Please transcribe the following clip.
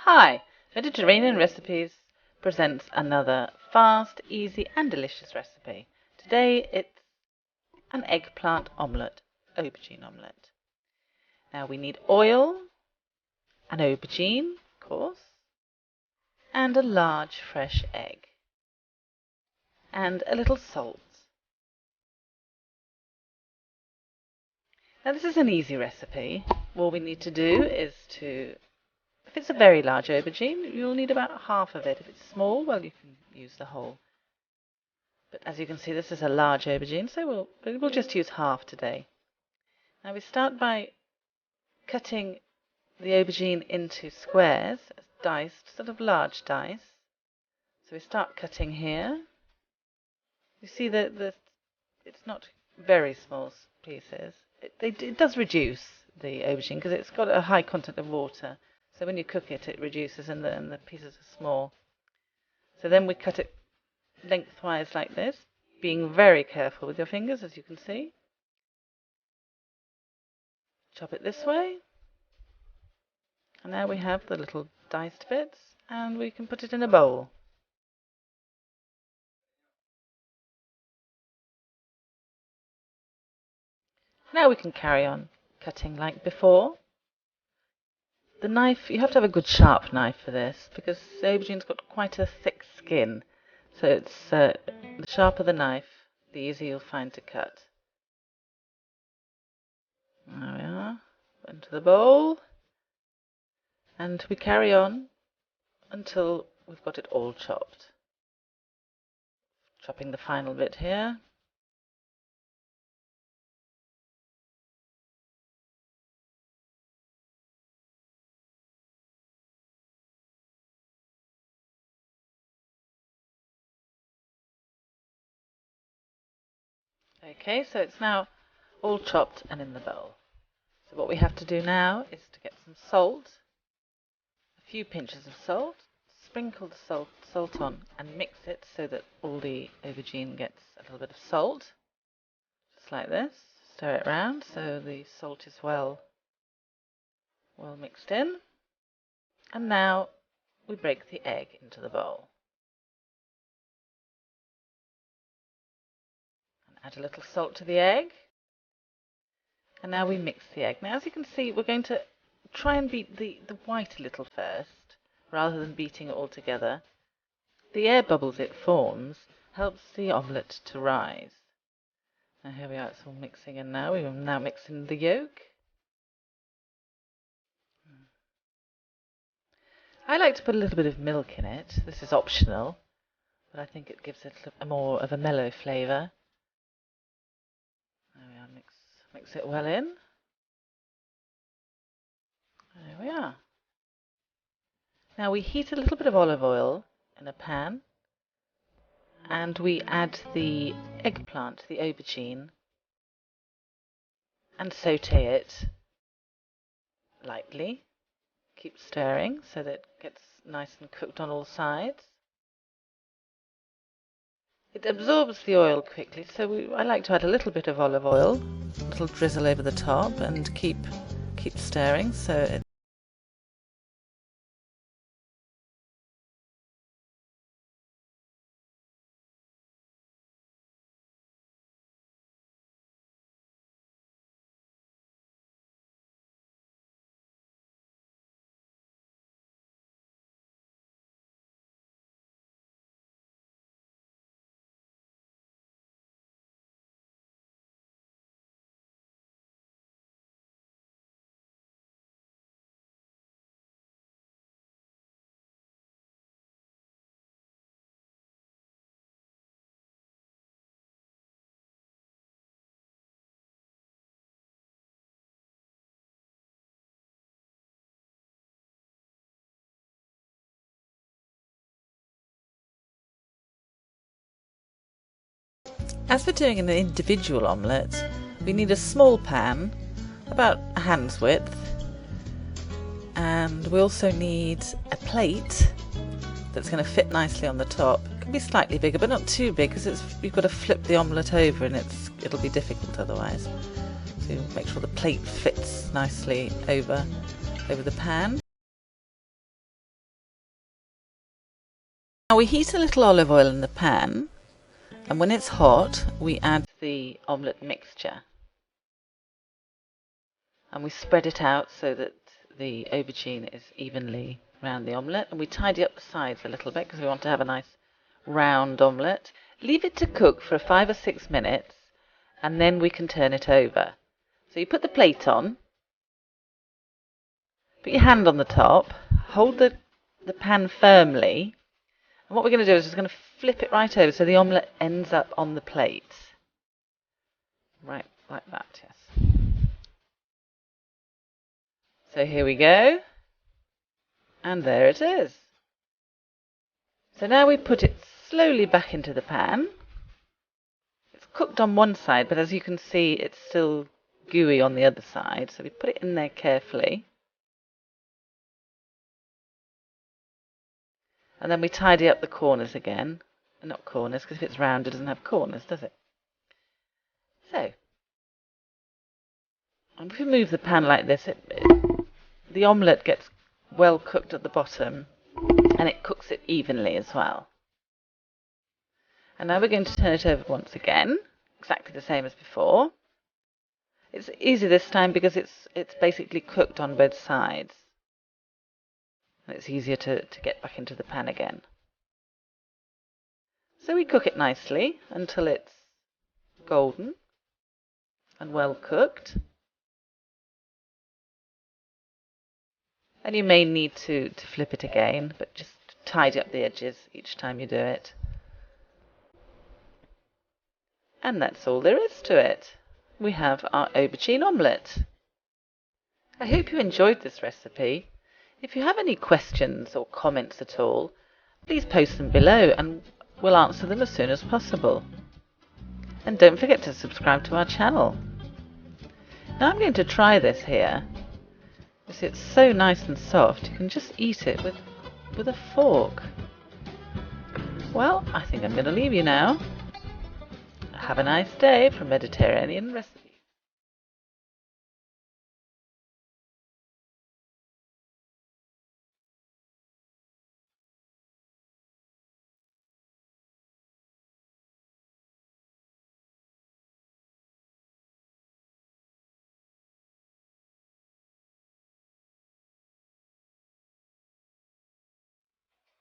Hi, Mediterranean Recipes presents another fast, easy and delicious recipe. Today it's an eggplant omelette, aubergine omelette. Now we need oil, an aubergine, of course, and a large fresh egg, and a little salt. Now this is an easy recipe. All we need to do is if it's a very large aubergine, you'll need about half of it. If it's small, well, you can use the whole. But as you can see, this is a large aubergine, so we'll just use half today. Now we start by cutting the aubergine into squares, diced, sort of large dice. So we start cutting here. You see that it's not very small pieces. It does reduce the aubergine because it's got a high content of water. So when you cook it, it reduces and the pieces are small. So then we cut it lengthwise like this, being very careful with your fingers, as you can see. Chop it this way. And now we have the little diced bits, and we can put it in a bowl. Now we can carry on cutting like before. The knife, you have to have a good sharp knife for this, because the aubergine's got quite a thick skin. So it's the sharper the knife, the easier you'll find to cut. There we are, into the bowl. And we carry on until we've got it all chopped. Chopping the final bit here. Okay, so it's now all chopped and in the bowl. So what we have to do now is to get some salt, a few pinches of salt, sprinkle the salt on and mix it so that all the aubergine gets a little bit of salt, just like this. Stir it around so the salt is well mixed in. And now we break the egg into the bowl. Add a little salt to the egg. And now we mix the egg. Now, as you can see, we're going to try and beat the white a little first, rather than beating it all together. The air bubbles it forms helps the omelette to rise. Now here we are, it's all mixing in now. We're now mixing the yolk. I like to put a little bit of milk in it. This is optional, but I think it gives it more of a mellow flavour. There we are, mix it well in. There we are. Now we heat a little bit of olive oil in a pan, and we add the eggplant, the aubergine, and saute it lightly. Keep stirring so that it gets nice and cooked on all sides. It absorbs the oil quickly, so I like to add a little bit of olive oil, a little drizzle over the top, and keep stirring so it As for doing an individual omelette, we need a small pan, about a hand's width, and we also need a plate that's going to fit nicely on the top. It can be slightly bigger, but not too big, because you've got to flip the omelette over and it'll be difficult otherwise. So make sure the plate fits nicely over the pan. Now we heat a little olive oil in the pan, and when it's hot we add the omelette mixture. And we spread it out so that the aubergine is evenly around the omelette, and we tidy up the sides a little bit because we want to have a nice round omelette. Leave it to cook for 5 or 6 minutes, and then we can turn it over. So you put the plate on, put your hand on the top, hold the pan firmly, and what we're going to do is we're going to flip it right over so the omelette ends up on the plate. Right, like that, yes. So here we go, and there it is. So now we put it slowly back into the pan. It's cooked on one side, but as you can see it's still gooey on the other side, so we put it in there carefully. And then we tidy up the corners again. Not corners, because if it's round it doesn't have corners, does it? So, and if we move the pan like this, the omelette gets well cooked at the bottom, and it cooks it evenly as well. And now we're going to turn it over once again, exactly the same as before. It's easy this time because it's basically cooked on both sides. And it's easier to get back into the pan again. So we cook it nicely until it's golden and well cooked. And you may need to flip it again, but just tidy up the edges each time you do it. And that's all there is to it. We have our aubergine omelette. I hope you enjoyed this recipe. If you have any questions or comments at all, please post them below and we'll answer them as soon as possible. And don't forget to subscribe to our channel. Now I'm going to try this here. You see, it's so nice and soft, you can just eat it with a fork. Well, I think I'm going to leave you now. Have a nice day from Mediterranean Recipes.